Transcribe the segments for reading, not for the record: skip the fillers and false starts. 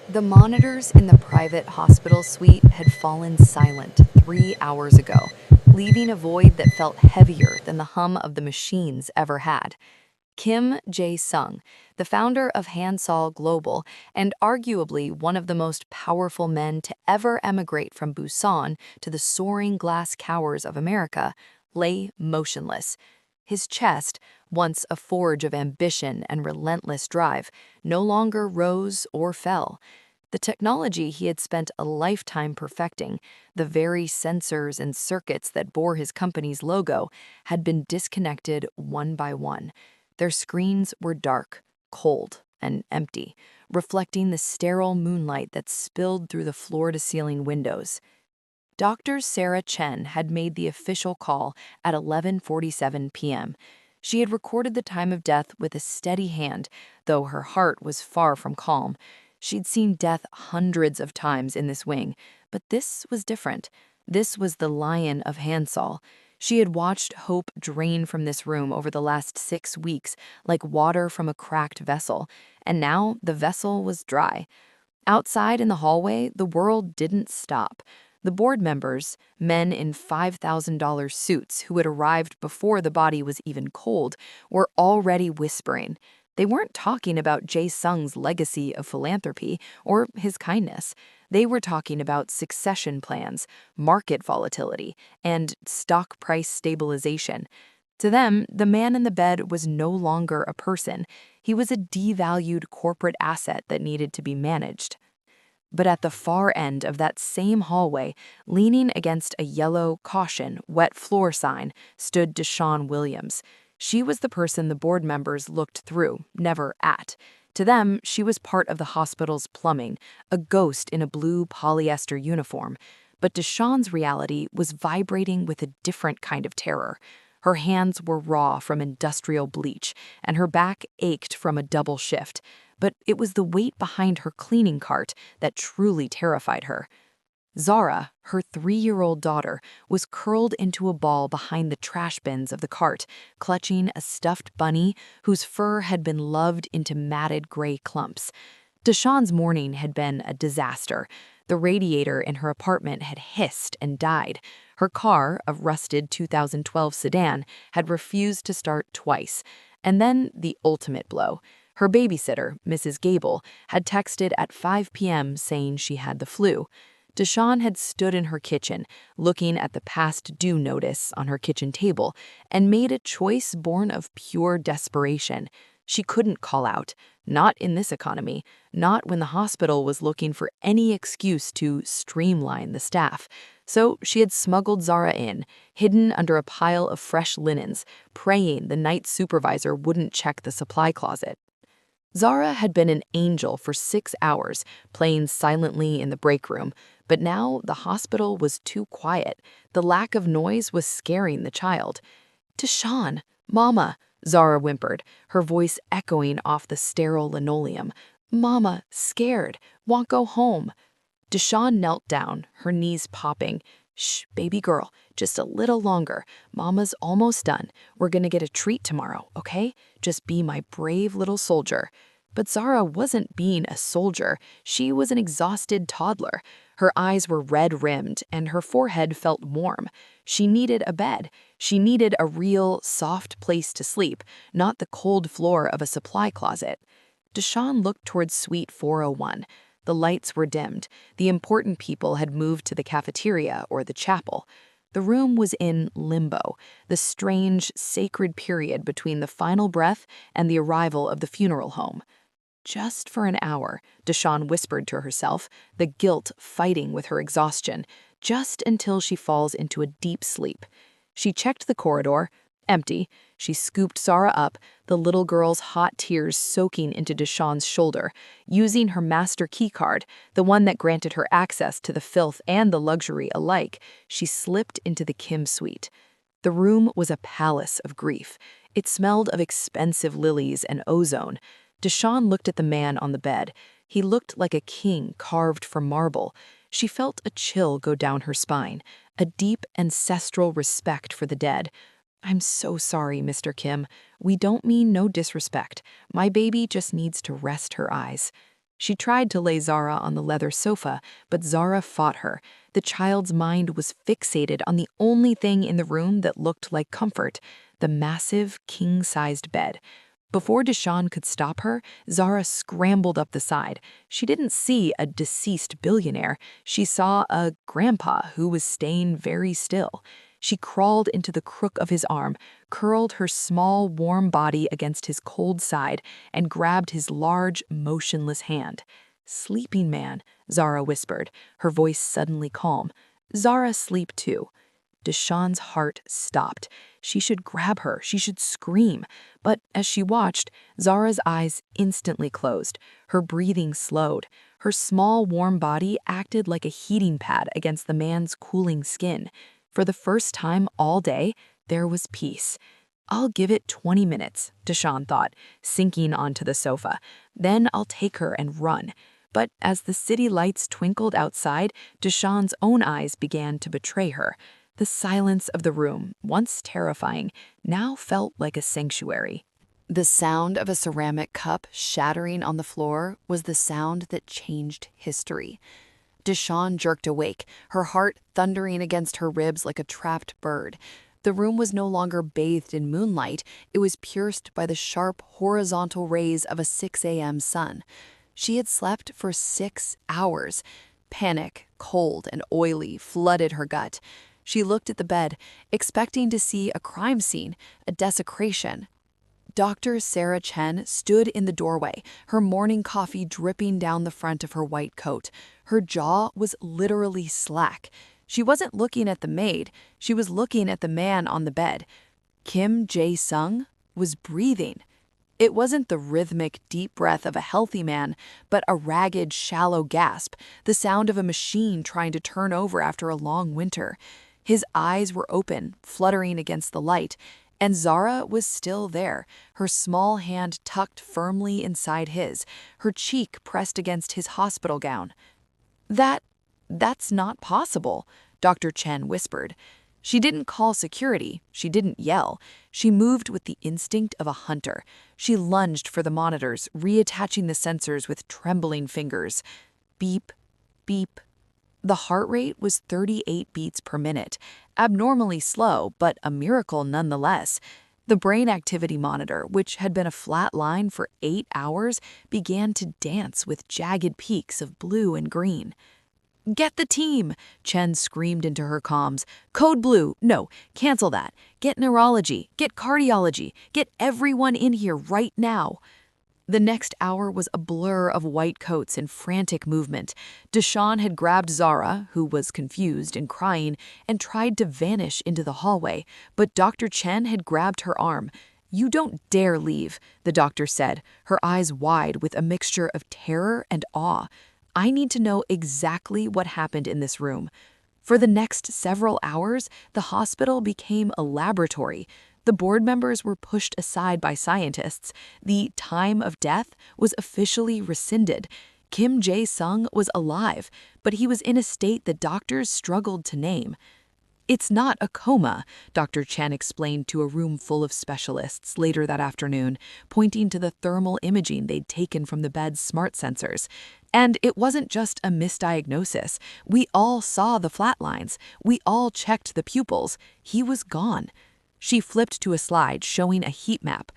The monitors in the private hospital suite had fallen silent 3 hours ago, leaving a void that felt heavier than the hum of the machines ever had. Kim Jae-sung, the founder of Hansol Global and arguably one of the most powerful men to ever emigrate from Busan to the soaring glass towers of America, lay motionless. His chest, once a forge of ambition and relentless drive, no longer rose or fell. The technology he had spent a lifetime perfecting, the very sensors and circuits that bore his company's logo, had been disconnected one by one. Their screens were dark, cold, and empty, reflecting the sterile moonlight that spilled through the floor-to-ceiling windows. Dr. Sarah Chen had made the official call at 11:47 p.m. She had recorded the time of death with a steady hand, though her heart was far from calm. She'd seen death hundreds of times in this wing, but this was different. This was the Lion of Hansol. She had watched hope drain from this room over the last 6 weeks like water from a cracked vessel, and now the vessel was dry. Outside in the hallway, the world didn't stop. The board members, men in $5,000 suits who had arrived before the body was even cold, were already whispering. They weren't talking about Jae-sung's legacy of philanthropy or his kindness. They were talking about succession plans, market volatility, and stock price stabilization. To them, the man in the bed was no longer a person. He was a devalued corporate asset that needed to be managed. But at the far end of that same hallway, leaning against a yellow "Caution, wet floor" sign, stood DeShawn Williams. She was the person the board members looked through, never at. To them, she was part of the hospital's plumbing, a ghost in a blue polyester uniform. But DeShawn's reality was vibrating with a different kind of terror. Her hands were raw from industrial bleach, and her back ached from a double shift. But it was the weight behind her cleaning cart that truly terrified her. Zara, her 3-year-old daughter, was curled into a ball behind the trash bins of the cart, clutching a stuffed bunny whose fur had been loved into matted gray clumps. DeShawn's morning had been a disaster. The radiator in her apartment had hissed and died. Her car, a rusted 2012 sedan, had refused to start twice. And then the ultimate blow. Her babysitter, Mrs. Gable, had texted at 5 p.m. saying she had the flu. DeShawn had stood in her kitchen, looking at the past due notice on her kitchen table, and made a choice born of pure desperation. She couldn't call out, not in this economy, not when the hospital was looking for any excuse to streamline the staff. So she had smuggled Zara in, hidden under a pile of fresh linens, praying the night supervisor wouldn't check the supply closet. Zara had been an angel for 6 hours, playing silently in the break room, but now the hospital was too quiet. The lack of noise was scaring the child. "DeShawn, Mama," Zara whimpered, her voice echoing off the sterile linoleum. "Mama, scared, won't go home." DeShawn knelt down, her knees popping. "Shh, baby girl, just a little longer. Mama's almost done. We're gonna get a treat tomorrow, okay? Just be my brave little soldier." But Zara wasn't being a soldier. She was an exhausted toddler. Her eyes were red-rimmed, and her forehead felt warm. She needed a bed. She needed a real, soft place to sleep, not the cold floor of a supply closet. DeShawn looked towards Suite 401. The lights were dimmed. The important people had moved to the cafeteria or the chapel. The room was in limbo, the strange, sacred period between the final breath and the arrival of the funeral home. "Just for an hour," DeShawn whispered to herself, the guilt fighting with her exhaustion, just until she falls into a deep sleep. She checked the corridor. Empty. She scooped Zara up, the little girl's hot tears soaking into DeShawn's shoulder. Using her master keycard, the one that granted her access to the filth and the luxury alike, she slipped into the Kim suite. The room was a palace of grief. It smelled of expensive lilies and ozone. DeShawn looked at the man on the bed. He looked like a king carved from marble. She felt a chill go down her spine, a deep ancestral respect for the dead. "I'm so sorry, Mr. Kim. We don't mean no disrespect. My baby just needs to rest her eyes." She tried to lay Zara on the leather sofa, but Zara fought her. The child's mind was fixated on the only thing in the room that looked like comfort, the massive, king-sized bed. Before DeShawn could stop her, Zara scrambled up the side. She didn't see a deceased billionaire. She saw a grandpa who was staying very still. She crawled into the crook of his arm, curled her small, warm body against his cold side, and grabbed his large, motionless hand. "Sleeping man," Zara whispered, her voice suddenly calm. "Zara sleep too." DeShawn's heart stopped. She should grab her, she should scream. But as she watched, Zara's eyes instantly closed. Her breathing slowed. Her small, warm body acted like a heating pad against the man's cooling skin. For the first time all day, there was peace. "I'll give it 20 minutes, DeShawn thought, sinking onto the sofa. "Then I'll take her and run." But as the city lights twinkled outside, DeShawn's own eyes began to betray her. The silence of the room, once terrifying, now felt like a sanctuary. The sound of a ceramic cup shattering on the floor was the sound that changed history. DeShawn jerked awake, her heart thundering against her ribs like a trapped bird. The room was no longer bathed in moonlight, it was pierced by the sharp, horizontal rays of a 6 a.m. sun. She had slept for 6 hours. Panic, cold and oily, flooded her gut. She looked at the bed, expecting to see a crime scene, a desecration. Dr. Sarah Chen stood in the doorway, her morning coffee dripping down the front of her white coat. Her jaw was literally slack. She wasn't looking at the maid, she was looking at the man on the bed. Kim Jae-sung was breathing. It wasn't the rhythmic, deep breath of a healthy man, but a ragged, shallow gasp, the sound of a machine trying to turn over after a long winter. His eyes were open, fluttering against the light, and Zara was still there, her small hand tucked firmly inside his, her cheek pressed against his hospital gown. That's not possible," Dr. Chen whispered. She didn't call security, she didn't yell. She moved with the instinct of a hunter. She lunged for the monitors, reattaching the sensors with trembling fingers. Beep, beep. The heart rate was 38 beats per minute, abnormally slow, but a miracle nonetheless. The brain activity monitor, which had been a flat line for 8 hours, began to dance with jagged peaks of blue and green. "Get the team!" Chen screamed into her comms. "Code blue! No, cancel that. Get neurology, get cardiology, get everyone in here right now." The next hour was a blur of white coats and frantic movement. DeShawn had grabbed Zara, who was confused and crying, and tried to vanish into the hallway, but Dr. Chen had grabbed her arm. "You don't dare leave," the doctor said, her eyes wide with a mixture of terror and awe. "I need to know exactly what happened in this room." For the next several hours, the hospital became a laboratory. The board members were pushed aside by scientists. The time of death was officially rescinded. Kim Jae-sung was alive, but he was in a state that doctors struggled to name. "It's not a coma," Dr. Chen explained to a room full of specialists later that afternoon, pointing to the thermal imaging they'd taken from the bed's smart sensors. "And it wasn't just a misdiagnosis. We all saw the flatlines. We all checked the pupils. He was gone." She flipped to a slide showing a heat map.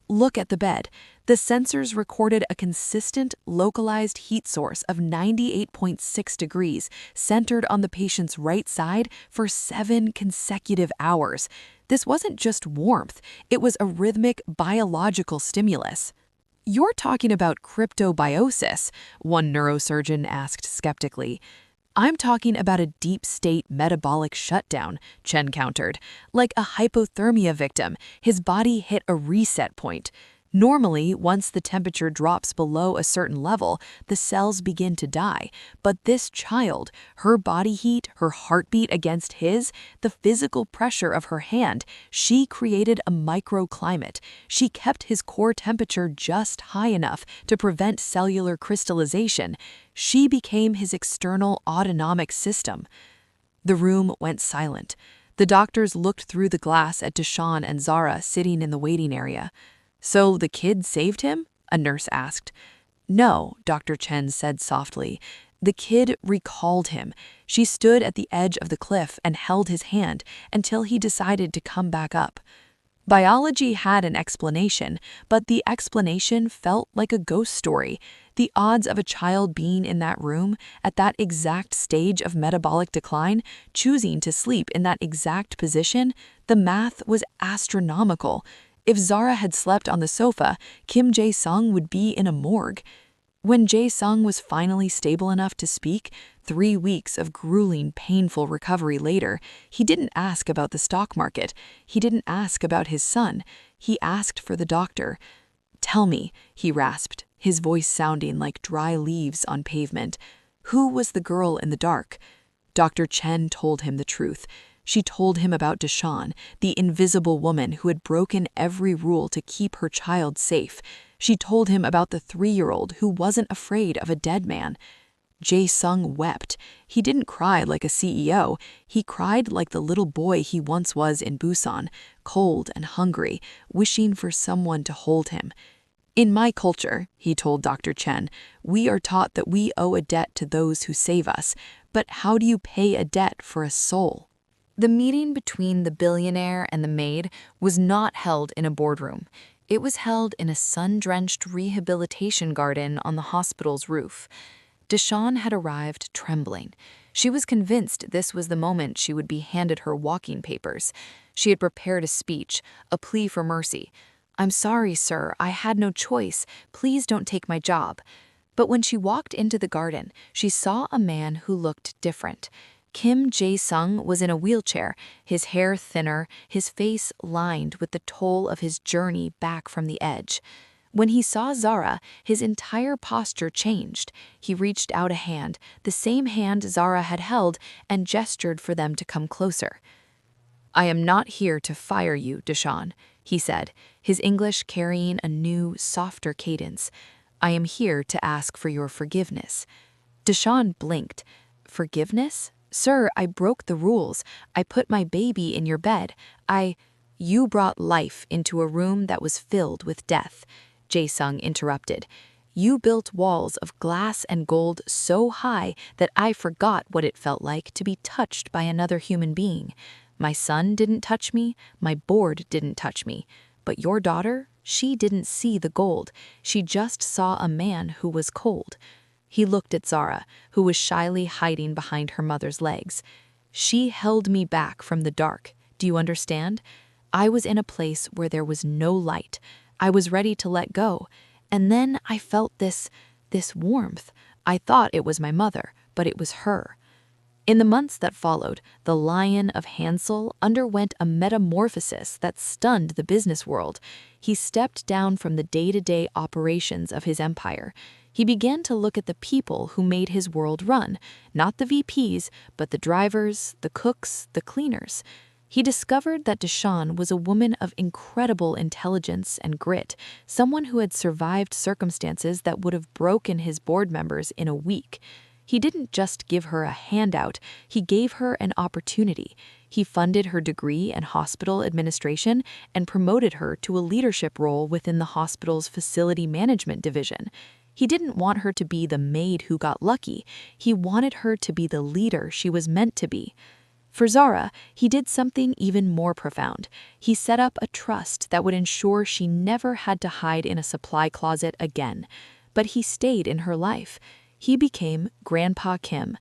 "Look at the bed. The sensors recorded a consistent, localized heat source of 98.6 degrees, centered on the patient's right side for 7 consecutive hours. This wasn't just warmth, it was a rhythmic, biological stimulus." "You're talking about cryptobiosis," one neurosurgeon asked skeptically. "I'm talking about a deep-state metabolic shutdown," Chen countered. "Like a hypothermia victim, his body hit a reset point. Normally, once the temperature drops below a certain level, the cells begin to die. But this child, her body heat, her heartbeat against his, the physical pressure of her hand, she created a microclimate. She kept his core temperature just high enough to prevent cellular crystallization. She became his external autonomic system." The room went silent. The doctors looked through the glass at DeShawn and Zara sitting in the waiting area. "So the kid saved him?" a nurse asked. No, Dr. Chen said softly. The kid recalled him. She stood at the edge of the cliff and held his hand until he decided to come back up. Biology had an explanation, but the explanation felt like a ghost story. The odds of a child being in that room at that exact stage of metabolic decline, choosing to sleep in that exact position, the math was astronomical. If Zara had slept on the sofa, Kim Jae-sung would be in a morgue. When Jae-sung was finally stable enough to speak, 3 weeks of grueling, painful recovery later, he didn't ask about the stock market. He didn't ask about his son. He asked for the doctor. "Tell me," he rasped, his voice sounding like dry leaves on pavement. "Who was the girl in the dark?" Dr. Chen told him the truth. She told him about DeShawn, the invisible woman who had broken every rule to keep her child safe. She told him about the 3-year-old who wasn't afraid of a dead man. Jae-sung wept. He didn't cry like a CEO. He cried like the little boy he once was in Busan, cold and hungry, wishing for someone to hold him. "In my culture," he told Dr. Chen, "we are taught that we owe a debt to those who save us. But how do you pay a debt for a soul?" The meeting between the billionaire and the maid was not held in a boardroom. It was held in a sun-drenched rehabilitation garden on the hospital's roof. DeShawn had arrived trembling. She was convinced this was the moment she would be handed her walking papers. She had prepared a speech, a plea for mercy. "I'm sorry, sir, I had no choice. Please don't take my job." But when she walked into the garden, she saw a man who looked different. Kim Jae-sung was in a wheelchair, his hair thinner, his face lined with the toll of his journey back from the edge. When he saw Zara, his entire posture changed. He reached out a hand, the same hand Zara had held, and gestured for them to come closer. "I am not here to fire you, DeShawn," he said, his English carrying a new, softer cadence. "I am here to ask for your forgiveness." DeShawn blinked. "Forgiveness? Sir, I broke the rules. I put my baby in your bed. You brought life into a room that was filled with death," Jae-sung interrupted. "You built walls of glass and gold so high that I forgot what it felt like to be touched by another human being. My son didn't touch me, my board didn't touch me. But your daughter, she didn't see the gold. She just saw a man who was cold." He looked at Zara, who was shyly hiding behind her mother's legs. "She held me back from the dark. Do you understand? I was in a place where there was no light. I was ready to let go. And then I felt this warmth. I thought it was my mother, but it was her." In the months that followed, the Lion of Hansel underwent a metamorphosis that stunned the business world. He stepped down from the day-to-day operations of his empire. He began to look at the people who made his world run, not the VPs, but the drivers, the cooks, the cleaners. He discovered that DeShawn was a woman of incredible intelligence and grit, someone who had survived circumstances that would have broken his board members in a week. He didn't just give her a handout, he gave her an opportunity. He funded her degree in hospital administration and promoted her to a leadership role within the hospital's facility management division. He didn't want her to be the maid who got lucky. He wanted her to be the leader she was meant to be. For Zara, he did something even more profound. He set up a trust that would ensure she never had to hide in a supply closet again. But he stayed in her life. He became Grandpa Kim.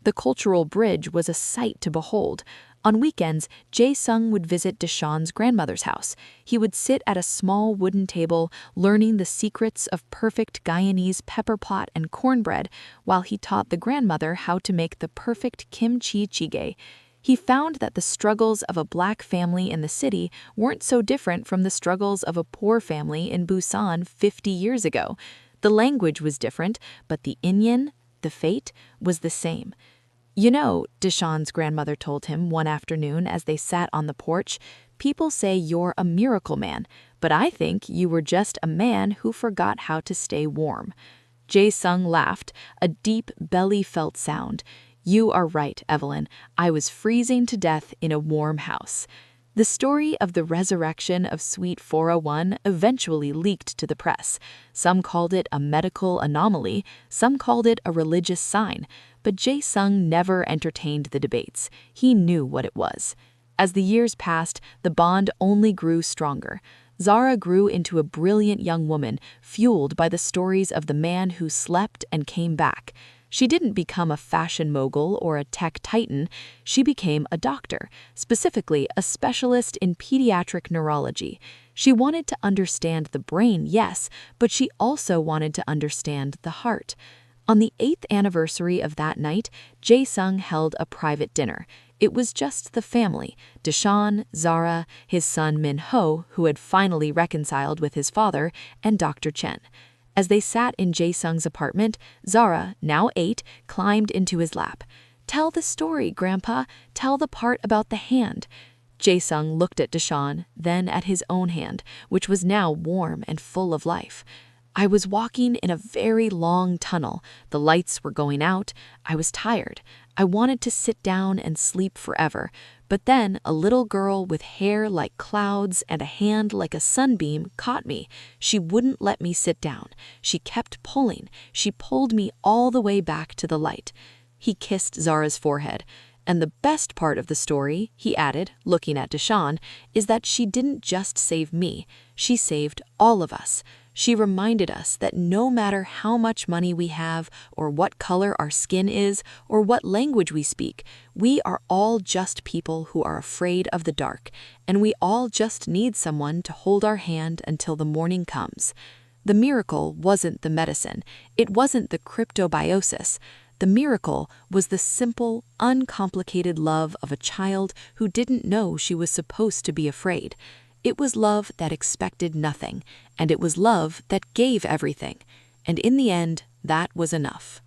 The cultural bridge was a sight to behold. On weekends, Jae-sung would visit DeShawn's grandmother's house. He would sit at a small wooden table, learning the secrets of perfect Guyanese pepper pot and cornbread, while he taught the grandmother how to make the perfect kimchi jjigae. He found that the struggles of a black family in the city weren't so different from the struggles of a poor family in Busan 50 years ago. The language was different, but the Inyeon, the fate, was the same. "You know," DeShawn's grandmother told him one afternoon as they sat on the porch, "people say you're a miracle man, but I think you were just a man who forgot how to stay warm." Jae-sung laughed, a deep, belly-felt sound. "You are right, Evelyn. I was freezing to death in a warm house." The story of the resurrection of Suite 401 eventually leaked to the press. Some called it a medical anomaly, some called it a religious sign, but Jae-sung never entertained the debates. He knew what it was. As the years passed, the bond only grew stronger. Zara grew into a brilliant young woman, fueled by the stories of the man who slept and came back. She didn't become a fashion mogul or a tech titan, she became a doctor, specifically a specialist in pediatric neurology. She wanted to understand the brain, yes, but she also wanted to understand the heart. On the 8th anniversary of that night, Jae-sung held a private dinner. It was just the family, DeShawn, Zara, his son Min-ho, who had finally reconciled with his father, and Dr. Chen. As they sat in Jae-sung's apartment, Zara, now 8, climbed into his lap. "Tell the story, Grandpa. Tell the part about the hand." Jae-sung looked at DeShawn, then at his own hand, which was now warm and full of life. "I was walking in a very long tunnel. The lights were going out. I was tired. I wanted to sit down and sleep forever. But then a little girl with hair like clouds and a hand like a sunbeam caught me. She wouldn't let me sit down. She kept pulling. She pulled me all the way back to the light." He kissed Zara's forehead. "And the best part of the story," he added, looking at DeShawn, "is that she didn't just save me. She saved all of us. She reminded us that no matter how much money we have, or what color our skin is, or what language we speak, we are all just people who are afraid of the dark, and we all just need someone to hold our hand until the morning comes." The miracle wasn't the medicine. It wasn't the cryptobiosis. The miracle was the simple, uncomplicated love of a child who didn't know she was supposed to be afraid. It was love that expected nothing, and it was love that gave everything. And in the end, that was enough.